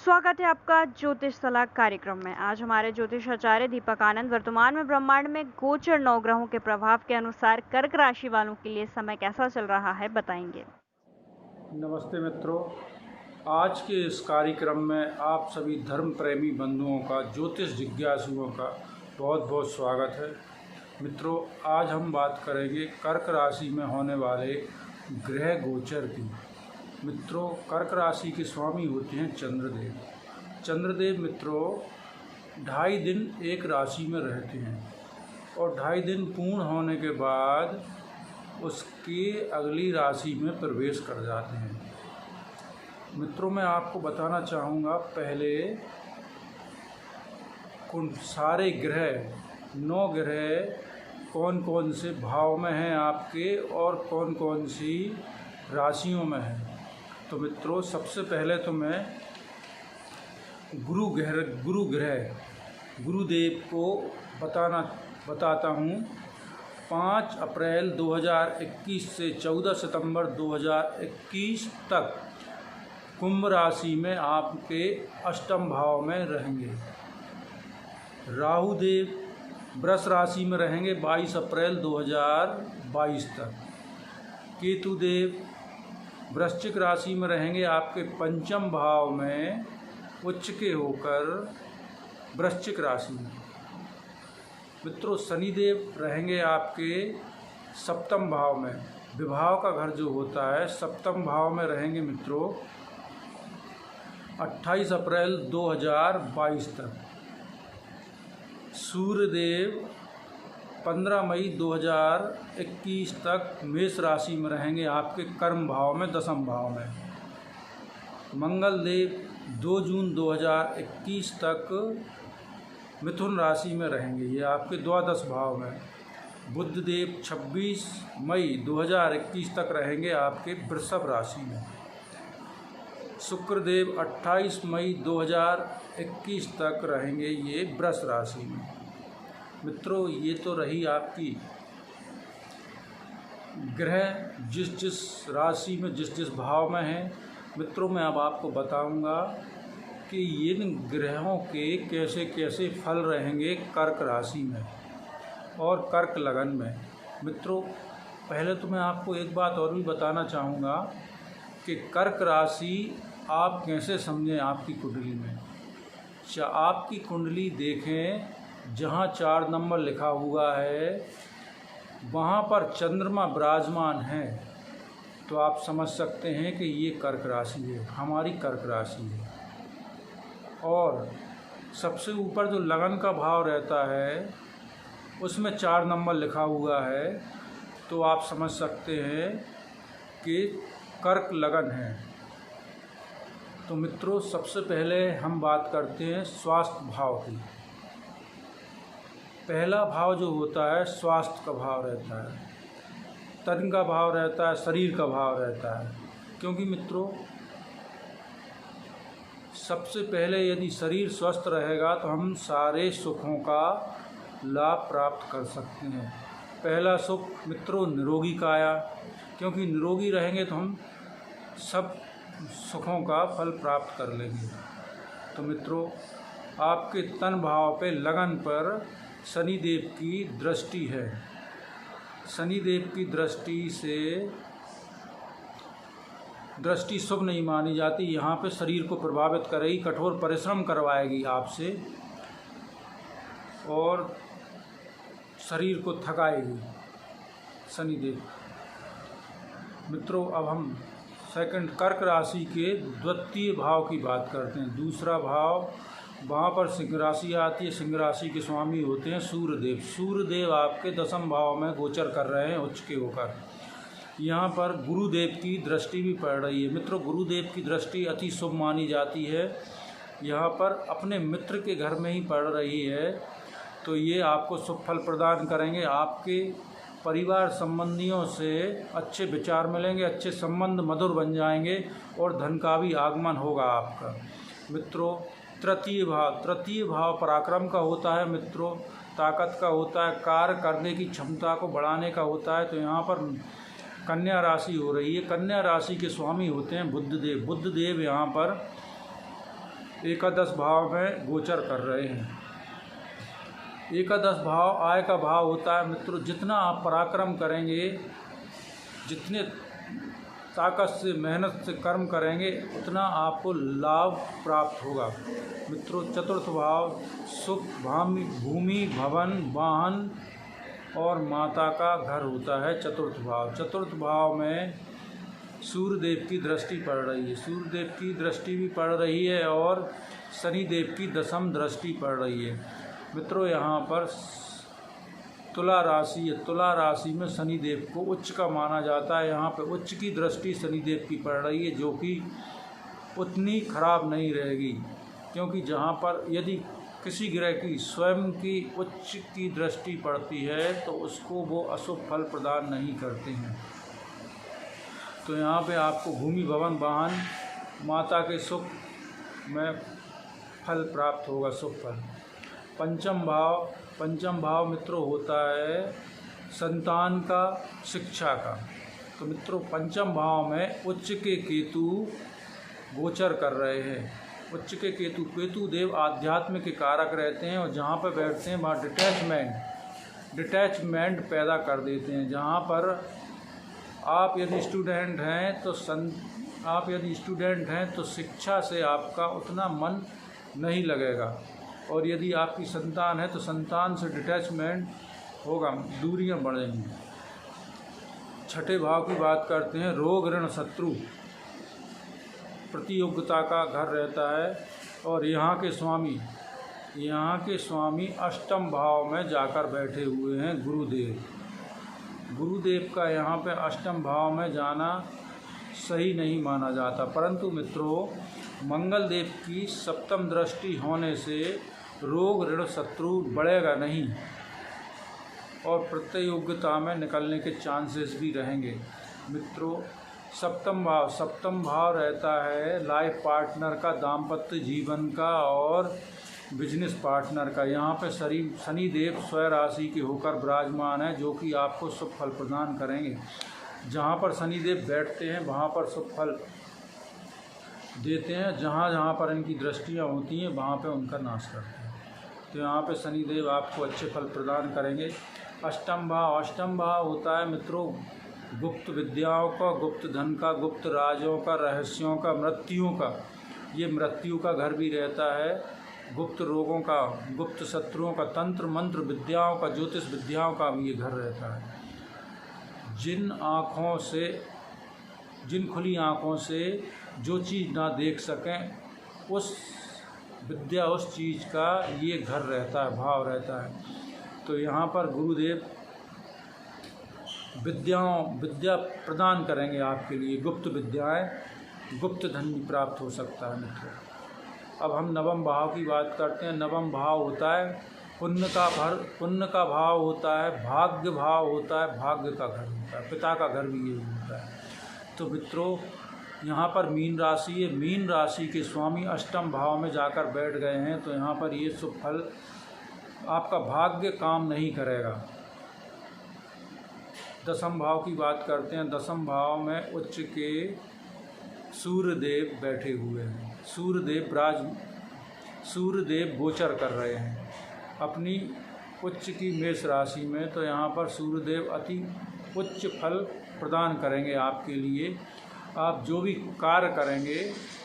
स्वागत है आपका ज्योतिष सलाह कार्यक्रम में। आज हमारे ज्योतिष आचार्य दीपक आनंद वर्तमान में ब्रह्मांड में गोचर 9 ग्रहों के प्रभाव के अनुसार कर्क राशि वालों के लिए समय कैसा चल रहा है बताएंगे। नमस्ते मित्रों, आज के इस कार्यक्रम में आप सभी धर्म प्रेमी बंधुओं का, ज्योतिष जिज्ञासुओं का बहुत बहुत स्वागत है। मित्रों, आज हम बात करेंगे कर्क राशि में होने वाले ग्रह गोचर की। मित्रों, कर्क राशि के स्वामी होते हैं चंद्रदेव। चंद्रदेव मित्रों 2.5 दिन एक राशि में रहते हैं और 2.5 दिन पूर्ण होने के बाद उसकी अगली राशि में प्रवेश कर जाते हैं। मित्रों, मैं आपको बताना चाहूँगा पहले सारे ग्रह 9 ग्रह कौन कौन से भाव में हैं आपके और कौन कौन सी राशियों में हैं। तो मित्रों, सबसे पहले तो मैं गुरुदेव को बताता हूँ। 5 अप्रैल 2021 से 14 सितंबर 2021 तक कुंभ राशि में आपके अष्टम भाव में रहेंगे। राहु देव वृष राशि में रहेंगे 22 अप्रैल 2022 तक। केतु देव वृश्चिक राशि में रहेंगे आपके पंचम भाव में उच्च के होकर वृश्चिक राशि में। मित्रों, शनिदेव रहेंगे आपके सप्तम भाव में, विवाह का घर जो होता है सप्तम भाव में रहेंगे मित्रों 28 अप्रैल 2022 तक। सूर्यदेव 15 मई 2021 तक मेष राशि में रहेंगे आपके कर्म भाव में, दसम भाव में। मंगल देव 2 जून 2021 तक मिथुन राशि में रहेंगे, ये आपके द्वादश भाव में। बुध देव 26 मई 2021 तक रहेंगे आपके वृषभ राशि में। शुक्रदेव 28 मई 2021 तक रहेंगे ये वृष राशि में। मित्रों, ये तो रही आपकी ग्रह जिस राशि में जिस भाव में हैं। मित्रों, मैं अब आपको बताऊंगा कि इन ग्रहों के कैसे कैसे फल रहेंगे कर्क राशि में और कर्क लगन में। मित्रों, पहले तो मैं आपको एक बात और भी बताना चाहूँगा कि कर्क राशि आप कैसे समझें आपकी कुंडली में। आपकी कुंडली देखें, जहाँ 4 नंबर लिखा हुआ है वहाँ पर चंद्रमा विराजमान है तो आप समझ सकते हैं कि ये कर्क राशि है, हमारी कर्क राशि है। और सबसे ऊपर जो लगन का भाव रहता है उसमें 4 नंबर लिखा हुआ है तो आप समझ सकते हैं कि कर्क लगन है। तो मित्रों, सबसे पहले हम बात करते हैं स्वास्थ्य भाव की। पहला भाव जो होता है स्वास्थ्य का भाव रहता है, तन का भाव रहता है, शरीर का भाव रहता है। क्योंकि मित्रों, सबसे पहले यदि शरीर स्वस्थ रहेगा तो हम सारे सुखों का लाभ प्राप्त कर सकते हैं। पहला सुख मित्रों निरोगी काया, क्योंकि निरोगी रहेंगे तो हम सब सुखों का फल प्राप्त कर लेंगे। तो मित्रों, आपके तन भाव पे लगन पर शनिदेव की दृष्टि है। शनिदेव की दृष्टि शुभ नहीं मानी जाती। यहाँ पे शरीर को प्रभावित करेगी, कठोर परिश्रम करवाएगी आपसे और शरीर को थकाएगी शनिदेव। मित्रों, अब हम सेकंड कर्क राशि के द्वितीय भाव की बात करते हैं। दूसरा भाव, वहाँ पर सिंह राशि आती है। सिंह राशि के स्वामी होते हैं सूर्यदेव। सूर्यदेव आपके दसम भाव में गोचर कर रहे हैं उच्च के होकर। यहाँ पर गुरुदेव की दृष्टि भी पड़ रही है। मित्रों, गुरुदेव की दृष्टि अति शुभ मानी जाती है। यहाँ पर अपने मित्र के घर में ही पड़ रही है तो ये आपको शुभ फल प्रदान करेंगे। आपके परिवार संबंधियों से अच्छे विचार मिलेंगे, अच्छे संबंध मधुर बन जाएंगे और धन का भी आगमन होगा आपका। मित्रों, तृतीय भाव पराक्रम का होता है। मित्रों, ताकत का होता है, कार्य करने की क्षमता को बढ़ाने का होता है। तो यहाँ पर कन्या राशि हो रही है। कन्या राशि के स्वामी होते हैं बुधदेव। बुधदेव यहाँ पर एकादश भाव में गोचर कर रहे हैं। एकादश भाव आय का भाव होता है मित्रों। जितना आप पराक्रम करेंगे, जितने ताकत से मेहनत से कर्म करेंगे, उतना आपको लाभ प्राप्त होगा मित्रों। चतुर्थ भाव सुख, भूमि, भवन, वाहन और माता का घर होता है चतुर्थ भाव। चतुर्थ भाव में सूर्यदेव की दृष्टि पड़ रही है, सूर्यदेव की दृष्टि भी पड़ रही है और शनिदेव की दशम दृष्टि पड़ रही है मित्रों। यहाँ पर तुला राशि है, तुला राशि में शनिदेव को उच्च का माना जाता है। यहाँ पे उच्च की दृष्टि शनिदेव की पड़ रही है, जो कि उतनी खराब नहीं रहेगी, क्योंकि जहाँ पर यदि किसी ग्रह की स्वयं की उच्च की दृष्टि पड़ती है तो उसको वो अशुभ फल प्रदान नहीं करते हैं। तो यहाँ पे आपको भूमि, भवन, वाहन, माता के सुख में फल प्राप्त होगा, शुभ फल। पंचम भाव मित्रों होता है संतान का, शिक्षा का। तो मित्रों पंचम भाव में उच्च के केतु गोचर कर रहे हैं। उच्च के केतु देव आध्यात्म के कारक रहते हैं और जहाँ पर बैठते हैं वहाँ डिटैचमेंट पैदा कर देते हैं। जहाँ पर आप यदि स्टूडेंट हैं तो शिक्षा से आपका उतना मन नहीं लगेगा, और यदि आपकी संतान है तो संतान से डिटैचमेंट होगा, दूरियां बढ़ेंगी। छठे भाव की बात करते हैं, रोग, ऋण, शत्रु, प्रतियोगिता का घर रहता है। और यहाँ के स्वामी अष्टम भाव में जाकर बैठे हुए हैं गुरुदेव का यहाँ पे अष्टम भाव में जाना सही नहीं माना जाता, परंतु मित्रों मंगल देव की सप्तम दृष्टि होने से रोग, ऋण, शत्रु बढ़ेगा नहीं और प्रतियोगिता में निकलने के चांसेस भी रहेंगे मित्रों। सप्तम भाव रहता है लाइफ पार्टनर का, दाम्पत्य जीवन का और बिजनेस पार्टनर का। यहाँ पे शनिदेव स्वयं राशि के होकर विराजमान है, जो कि आपको शुभ फल प्रदान करेंगे। जहाँ पर शनिदेव बैठते हैं वहाँ पर शुभ फल देते हैं, जहाँ पर इनकी दृष्टियाँ होती हैं वहाँ पे उनका नाश करते हैं। तो यहाँ पे शनिदेव आपको अच्छे फल प्रदान करेंगे। अष्टम भाव होता है मित्रों गुप्त विद्याओं का, गुप्त धन का, गुप्त राजों का, रहस्यों का, मृत्युओं का। ये मृत्यु का घर भी रहता है, गुप्त रोगों का, गुप्त शत्रुओं का, तंत्र मंत्र विद्याओं का, ज्योतिष विद्याओं का भी ये घर रहता है। जिन खुली आँखों से जो चीज़ ना देख सकें, उस विद्या, उस चीज़ का ये घर रहता है, भाव रहता है। तो यहाँ पर गुरुदेव विद्या प्रदान करेंगे आपके लिए, गुप्त विद्याएं, गुप्त धन भी प्राप्त हो सकता है मित्रों। अब हम नवम भाव की बात करते हैं। नवम भाव होता है पुण्य का भाव होता है, भाग्य भाव होता है, भाग्य का घर होता है, पिता का घर भी ये होता है। तो मित्रों यहाँ पर मीन राशि है, मीन राशि के स्वामी अष्टम भाव में जाकर बैठ गए हैं, तो यहाँ पर ये शुभ फल, आपका भाग्य काम नहीं करेगा। दसम भाव की बात करते हैं। दसम भाव में उच्च के सूर्यदेव बैठे हुए हैं, सूर्यदेव गोचर कर रहे हैं अपनी उच्च की मेष राशि में। तो यहाँ पर सूर्यदेव अति उच्च फल प्रदान करेंगे आपके लिए। आप जो भी कार्य करेंगे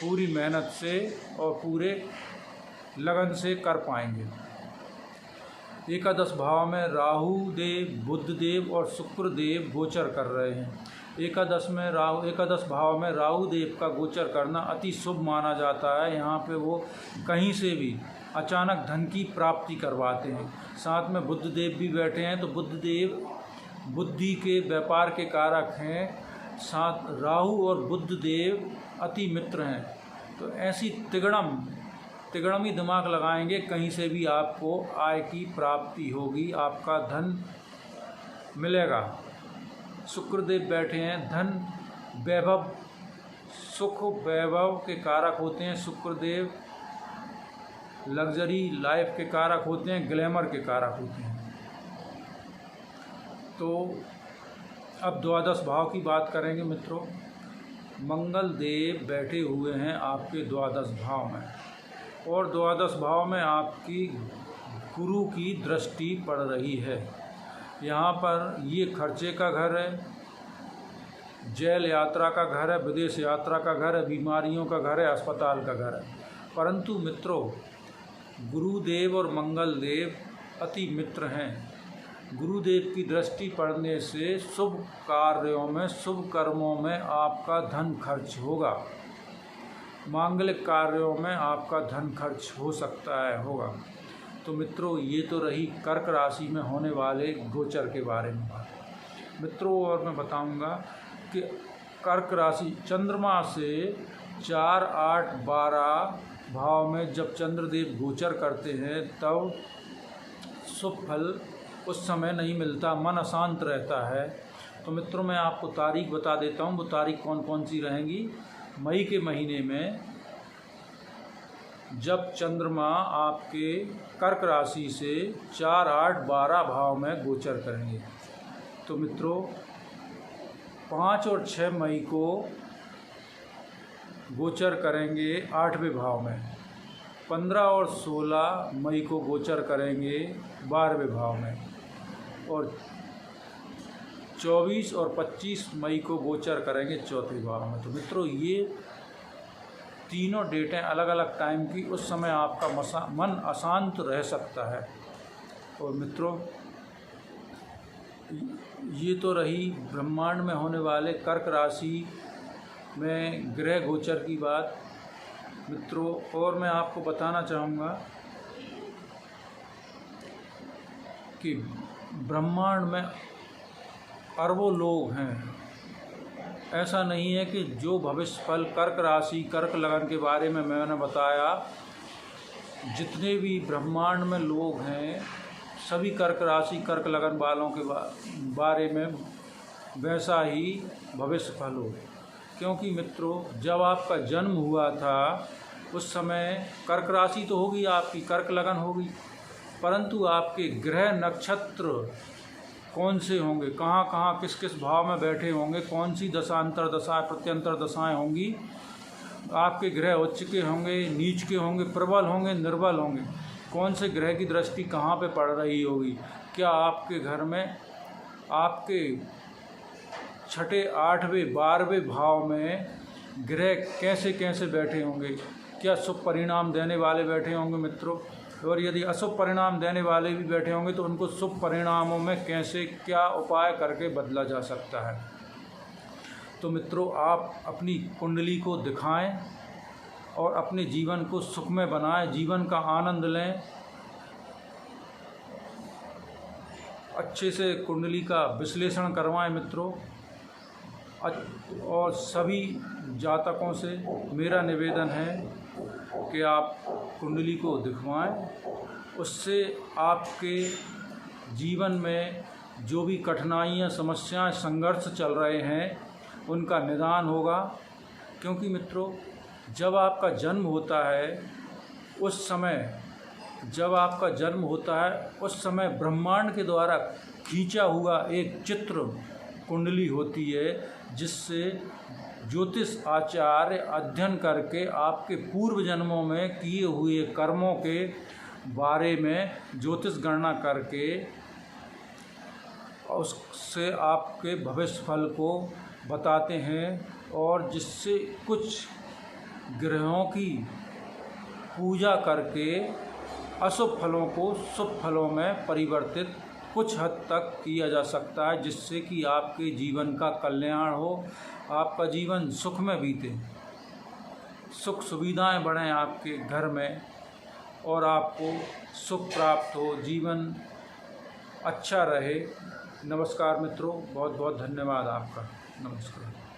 पूरी मेहनत से और पूरे लगन से कर पाएंगे। एकादश भाव में राहु देव, बुध देव और शुक्र देव गोचर कर रहे हैं। एकादश भाव में राहु देव का गोचर करना अति शुभ माना जाता है। यहाँ पे वो कहीं से भी अचानक धन की प्राप्ति करवाते हैं। साथ में बुध देव भी बैठे हैं, तो बुध देव बुद्धि के व्यापार के कारक हैं। साथ राहु और बुध देव अति मित्र हैं। तो ऐसी तिगड़म ही दिमाग लगाएंगे, कहीं से भी आपको आय की प्राप्ति होगी, आपका धन मिलेगा। शुक्रदेव बैठे हैं, धन, वैभव, सुख, वैभव के कारक होते हैं। शुक्रदेव लग्जरी लाइफ के कारक होते हैं, ग्लैमर के कारक होते हैं। तो अब द्वादश भाव की बात करेंगे मित्रों। मंगल देव बैठे हुए हैं आपके द्वादश भाव में। और द्वादश भाव में आपकी गुरु की दृष्टि पड़ रही है। यहाँ पर ये खर्चे का घर है, जेल यात्रा का घर है, विदेश यात्रा का घर है, बीमारियों का घर है, अस्पताल का घर है। परंतु मित्रों, गुरुदेव और मंगल देव अति मित्र हैं। गुरुदेव की दृष्टि पड़ने से शुभ कार्यों में, शुभ कर्मों में आपका धन खर्च होगा, मांगलिक कार्यों में आपका धन खर्च हो सकता है, होगा। तो मित्रों, ये तो रही कर्क राशि में होने वाले गोचर के बारे में बात। मित्रों, और मैं बताऊंगा कि कर्क राशि चंद्रमा से 4, 8, 12 भाव में जब चंद्रदेव गोचर करते हैं तब शुभ फल उस समय नहीं मिलता, मन अशांत रहता है। तो मित्रों, मैं आपको तारीख बता देता हूँ, वो तारीख कौन कौन सी रहेंगी। मई के महीने में जब चंद्रमा आपके कर्क राशि से 4, 8, 12 भाव में गोचर करेंगे, तो मित्रों 5 और 6 मई को गोचर करेंगे 8वें भाव में, 15 और 16 मई को गोचर करेंगे 12वें भाव में, और 24 और 25 मई को गोचर करेंगे 4वें भाव में। तो मित्रों, ये तीनों डेटें अलग अलग टाइम की, उस समय आपका मन अशांत रह सकता है। और मित्रों, ये तो रही ब्रह्मांड में होने वाले कर्क राशि में ग्रह गोचर की बात। मित्रों, और मैं आपको बताना चाहूँगा कि ब्रह्मांड में अरबों लोग हैं। ऐसा नहीं है कि जो भविष्य फल कर्क राशि, कर्क लगन के बारे में मैंने बताया, जितने भी ब्रह्मांड में लोग हैं सभी कर्क राशि, कर्क लगन वालों के बारे में वैसा ही भविष्य फल हो। क्योंकि मित्रों, जब आपका जन्म हुआ था उस समय कर्क राशि तो होगी, आपकी कर्क लगन होगी, परंतु आपके ग्रह नक्षत्र कौन से होंगे, कहाँ कहाँ किस किस भाव में बैठे होंगे, कौन सी दशांतर दशाएं, प्रत्यंतर दशाएं होंगी, आपके ग्रह उच्च के होंगे, नीच के होंगे, प्रबल होंगे, निर्बल होंगे, कौन से ग्रह की दृष्टि कहाँ पे पड़ रही होगी, क्या आपके घर में आपके 6ठे, 8वें, 12वें भाव में ग्रह कैसे कैसे बैठे होंगे, क्या शुभ परिणाम देने वाले बैठे होंगे मित्रों, और यदि अशुभ परिणाम देने वाले भी बैठे होंगे तो उनको शुभ परिणामों में कैसे क्या उपाय करके बदला जा सकता है। तो मित्रों, आप अपनी कुंडली को दिखाएं और अपने जीवन को सुखमय बनाएं, जीवन का आनंद लें। अच्छे से कुंडली का विश्लेषण करवाएं मित्रों। और सभी जातकों से मेरा निवेदन है कि आप कुंडली को दिखवाएं, उससे आपके जीवन में जो भी कठिनाइयाँ, समस्याएं, संघर्ष चल रहे हैं उनका निदान होगा। क्योंकि मित्रों, जब आपका जन्म होता है उस समय, जब आपका जन्म होता है उस समय ब्रह्मांड के द्वारा खींचा हुआ एक चित्र कुंडली होती है, जिससे ज्योतिष आचार्य अध्ययन करके आपके पूर्व जन्मों में किए हुए कर्मों के बारे में ज्योतिष गणना करके उससे आपके भविष्य फल को बताते हैं, और जिससे कुछ ग्रहों की पूजा करके अशुभ फलों को शुभ फलों में परिवर्तित कुछ हद तक किया जा सकता है, जिससे कि आपके जीवन का कल्याण हो, आपका जीवन सुख में बीते, सुख सुविधाएं बढ़ें आपके घर में, और आपको सुख प्राप्त हो, जीवन अच्छा रहे। नमस्कार मित्रों, बहुत बहुत धन्यवाद आपका। नमस्कार।